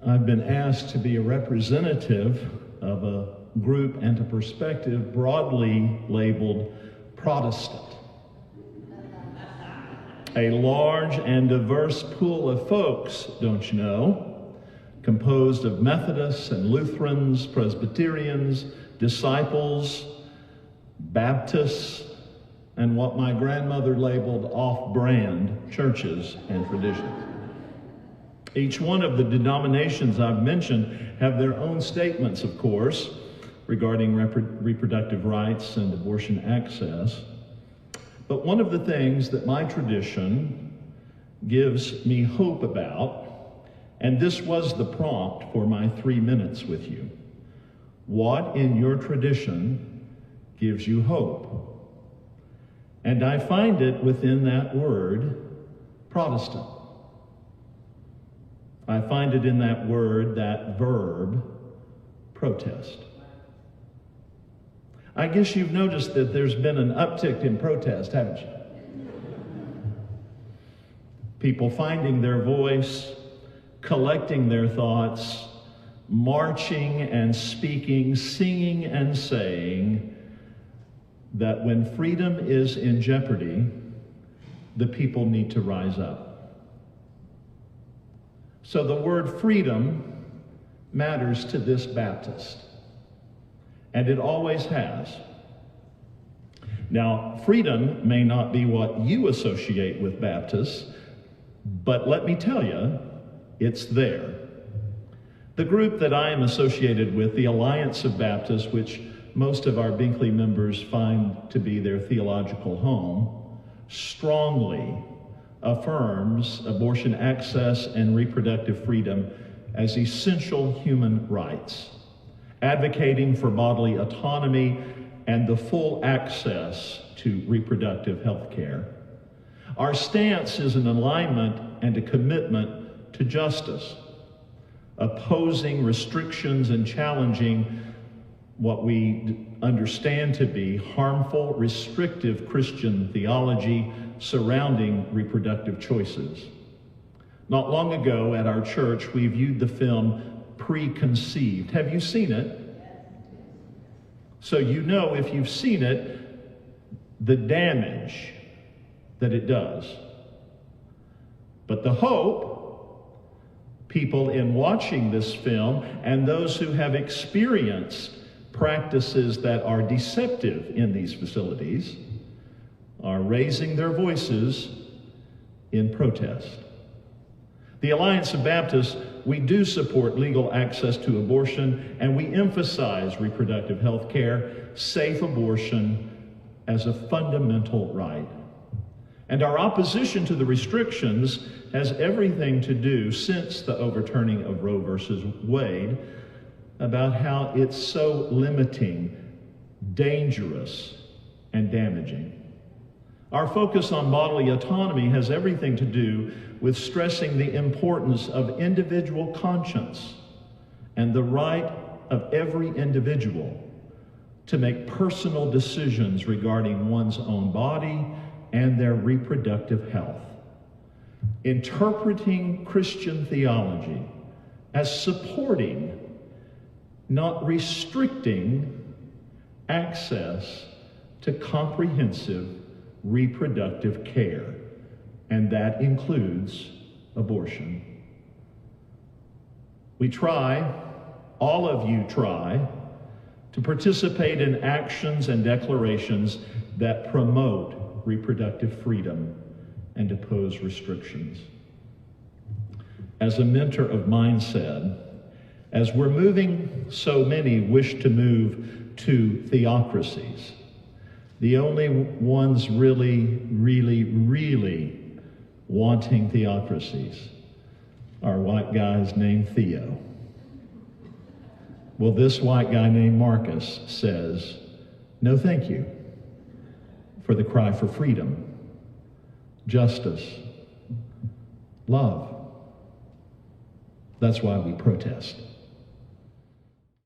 I've been asked to be a representative of a group and a perspective broadly labeled Protestant. A large and diverse pool of folks, don't you know, composed of Methodists and Lutherans, Presbyterians, disciples, Baptists, and what my grandmother labeled off-brand churches and traditions. Each one of the denominations I've mentioned have their own statements, of course, regarding reproductive rights and abortion access. But one of the things that my tradition gives me hope about, and this was the prompt for my 3 minutes with you, what in your tradition gives you hope? And I find it within that word, Protestant. I find it in that word, that verb, protest. I guess you've noticed that there's been an uptick in protest, haven't you? People finding their voice, collecting their thoughts, marching and speaking, singing and saying that when freedom is in jeopardy, the people need to rise up. So the word freedom matters to this Baptist, and it always has. Now, freedom may not be what you associate with Baptists, but let me tell you, it's there. The group that I am associated with, the Alliance of Baptists, which most of our Binkley members find to be their theological home, strongly affirms abortion access and reproductive freedom as essential human rights, advocating for bodily autonomy and the full access to reproductive health care. Our stance is an alignment and a commitment to justice, opposing restrictions and challenging what we understand to be harmful, restrictive Christian theology surrounding reproductive choices. Not long ago at our church, we viewed the film Preconceived. Have you seen it? So you know, if you've seen it, the damage that it does. But the hope, people in watching this film and those who have experienced practices that are deceptive in these facilities, are raising their voices in protest. The Alliance of Baptists, we do support legal access to abortion, and we emphasize reproductive health care, safe abortion as a fundamental right. And our opposition to the restrictions has everything to do, since the overturning of Roe versus Wade, about how it's so limiting, dangerous, and damaging. Our focus on bodily autonomy has everything to do with stressing the importance of individual conscience and the right of every individual to make personal decisions regarding one's own body and their reproductive health. Interpreting Christian theology as supporting, not restricting, access to comprehensive reproductive care, and that includes abortion. We try, all of you try, to participate in actions and declarations that promote reproductive freedom and oppose restrictions. As a mentor of mine said, as we're moving, so many wish to move to theocracies. The only ones really wanting theocracies are white guys named Theo. Well, this white guy named Marcus says, no thank you, for the cry for freedom, justice, love. That's why we protest.